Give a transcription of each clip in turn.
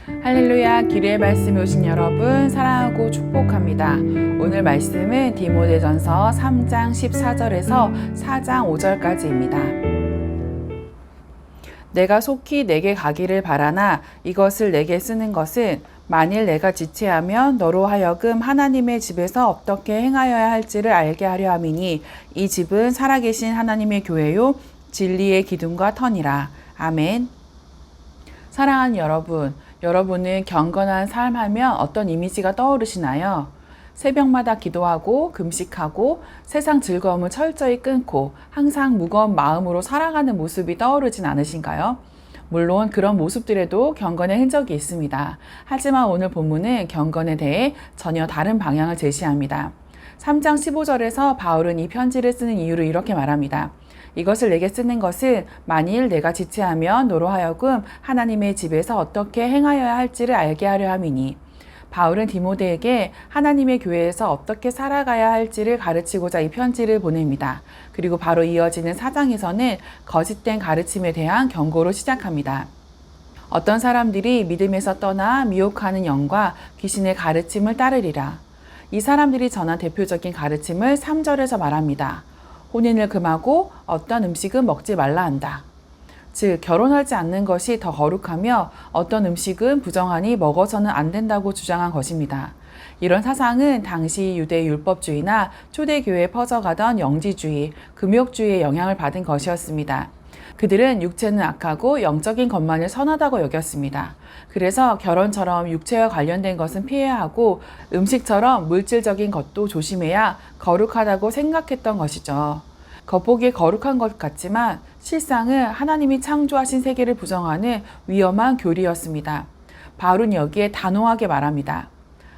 할렐루야, 기도의 말씀에 오신 여러분 사랑하고 축복합니다. 오늘 말씀은 디모데전서 3장 14절에서 4장 5절까지입니다. 내가 속히 내게 가기를 바라나 이것을 내게 쓰는 것은 만일 내가 지체하면 너로 하여금 하나님의 집에서 어떻게 행하여야 할지를 알게 하려 함이니 이 집은 살아계신 하나님의 교회요 진리의 기둥과 터니라. 아멘. 사랑하는 여러분, 여러분은 경건한 삶 하면 어떤 이미지가 떠오르시나요? 새벽마다 기도하고 금식하고 세상 즐거움을 철저히 끊고 항상 무거운 마음으로 살아가는 모습이 떠오르진 않으신가요? 물론 그런 모습들에도 경건의 흔적이 있습니다. 하지만 오늘 본문은 경건에 대해 전혀 다른 방향을 제시합니다. 3장 15절에서 바울은 이 편지를 쓰는 이유를 이렇게 말합니다. 이것을 내게 쓰는 것은 만일 내가 지체하면 너로 하여금 하나님의 집에서 어떻게 행하여야 할지를 알게 하려 함이니. 바울은 디모데에게 하나님의 교회에서 어떻게 살아가야 할지를 가르치고자 이 편지를 보냅니다. 그리고 바로 이어지는 4장에서는 거짓된 가르침에 대한 경고로 시작합니다. 어떤 사람들이 믿음에서 떠나 미혹하는 영과 귀신의 가르침을 따르리라. 이 사람들이 전한 대표적인 가르침을 3절에서 말합니다. 혼인을 금하고 어떤 음식은 먹지 말라 한다. 즉 결혼하지 않는 것이 더 거룩하며 어떤 음식은 부정하니 먹어서는 안 된다고 주장한 것입니다. 이런 사상은 당시 유대 율법주의나 초대교회에 퍼져가던 영지주의, 금욕주의의 영향을 받은 것이었습니다. 그들은 육체는 악하고 영적인 것만을 선하다고 여겼습니다. 그래서 결혼처럼 육체와 관련된 것은 피해야 하고 음식처럼 물질적인 것도 조심해야 거룩하다고 생각했던 것이죠. 겉보기에 거룩한 것 같지만 실상은 하나님이 창조하신 세계를 부정하는 위험한 교리였습니다. 바울은 여기에 단호하게 말합니다.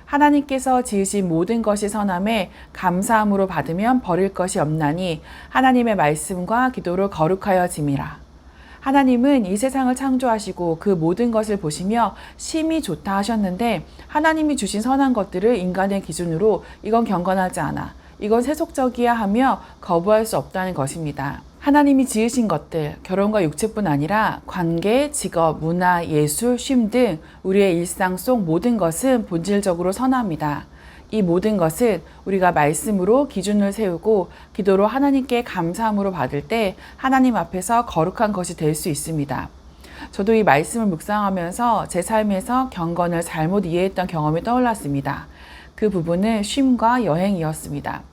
하나님께서 지으신 모든 것이 선함에 감사함으로 받으면 버릴 것이 없나니 하나님의 말씀과 기도를 거룩하여 짐이라. 하나님은 이 세상을 창조하시고 그 모든 것을 보시며 심히 좋다 하셨는데 하나님이 주신 선한 것들을 인간의 기준으로 이건 경건하지 않아, 이건 세속적이야 하며 거부할 수 없다는 것입니다. 하나님이 지으신 것들, 결혼과 육체뿐 아니라 관계, 직업, 문화, 예술, 쉼 등 우리의 일상 속 모든 것은 본질적으로 선합니다. 이 모든 것은 우리가 말씀으로 기준을 세우고 기도로 하나님께 감사함으로 받을 때 하나님 앞에서 거룩한 것이 될 수 있습니다. 저도 이 말씀을 묵상하면서 제 삶에서 경건을 잘못 이해했던 경험이 떠올랐습니다. 그 부분은 쉼과 여행이었습니다.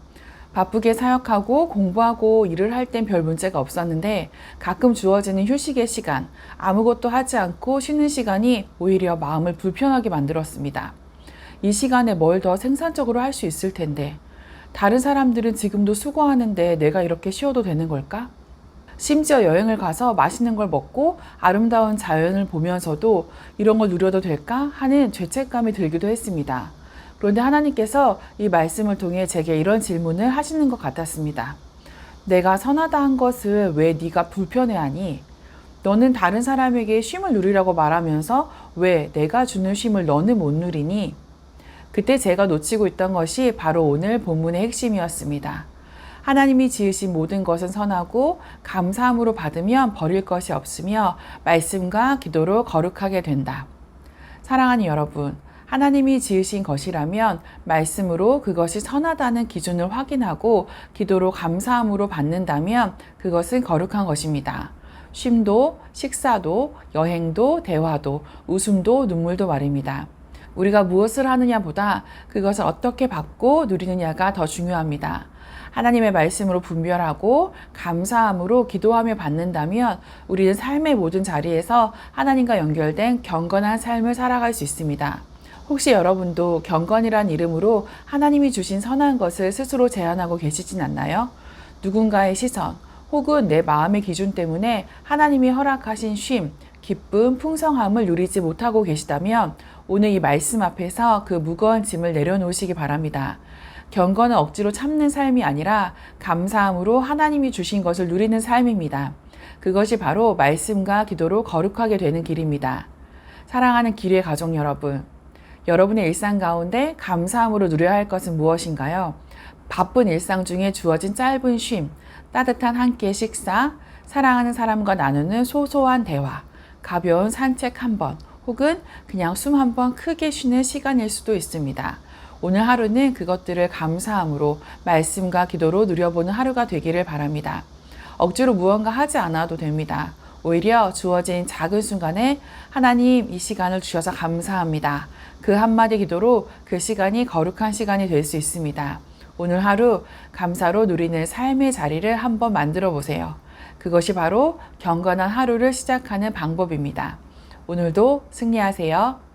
바쁘게 사역하고 공부하고 일을 할 땐 별 문제가 없었는데 가끔 주어지는 휴식의 시간, 아무것도 하지 않고 쉬는 시간이 오히려 마음을 불편하게 만들었습니다. 이 시간에 뭘 더 생산적으로 할 수 있을 텐데 다른 사람들은 지금도 수고하는데 내가 이렇게 쉬어도 되는 걸까? 심지어 여행을 가서 맛있는 걸 먹고 아름다운 자연을 보면서도 이런 걸 누려도 될까 하는 죄책감이 들기도 했습니다. 그런데 하나님께서 이 말씀을 통해 제게 이런 질문을 하시는 것 같았습니다. 내가 선하다 한 것을 왜 네가 불편해하니? 너는 다른 사람에게 쉼을 누리라고 말하면서 왜 내가 주는 쉼을 너는 못 누리니? 그때 제가 놓치고 있던 것이 바로 오늘 본문의 핵심이었습니다. 하나님이 지으신 모든 것은 선하고 감사함으로 받으면 버릴 것이 없으며 말씀과 기도로 거룩하게 된다. 사랑하는 여러분, 하나님이 지으신 것이라면 말씀으로 그것이 선하다는 기준을 확인하고 기도로 감사함으로 받는다면 그것은 거룩한 것입니다. 쉼도, 식사도, 여행도, 대화도, 웃음도, 눈물도 말입니다. 우리가 무엇을 하느냐보다 그것을 어떻게 받고 누리느냐가 더 중요합니다. 하나님의 말씀으로 분별하고 감사함으로 기도하며 받는다면 우리는 삶의 모든 자리에서 하나님과 연결된 경건한 삶을 살아갈 수 있습니다. 혹시 여러분도 경건이란 이름으로 하나님이 주신 선한 것을 스스로 제한하고 계시진 않나요? 누군가의 시선 혹은 내 마음의 기준 때문에 하나님이 허락하신 쉼, 기쁨, 풍성함을 누리지 못하고 계시다면 오늘 이 말씀 앞에서 그 무거운 짐을 내려놓으시기 바랍니다. 경건은 억지로 참는 삶이 아니라 감사함으로 하나님이 주신 것을 누리는 삶입니다. 그것이 바로 말씀과 기도로 거룩하게 되는 길입니다. 사랑하는 기류의 가족 여러분, 여러분의 일상 가운데 감사함으로 누려야 할 것은 무엇인가요? 바쁜 일상 중에 주어진 짧은 쉼, 따뜻한 한 끼의 식사, 사랑하는 사람과 나누는 소소한 대화, 가벼운 산책 한 번, 혹은 그냥 숨 한 번 크게 쉬는 시간일 수도 있습니다. 오늘 하루는 그것들을 감사함으로 말씀과 기도로 누려보는 하루가 되기를 바랍니다. 억지로 무언가 하지 않아도 됩니다. 오히려 주어진 작은 순간에 하나님 이 시간을 주셔서 감사합니다. 그 한마디 기도로 그 시간이 거룩한 시간이 될 수 있습니다. 오늘 하루 감사로 누리는 삶의 자리를 한번 만들어 보세요. 그것이 바로 경건한 하루를 시작하는 방법입니다. 오늘도 승리하세요.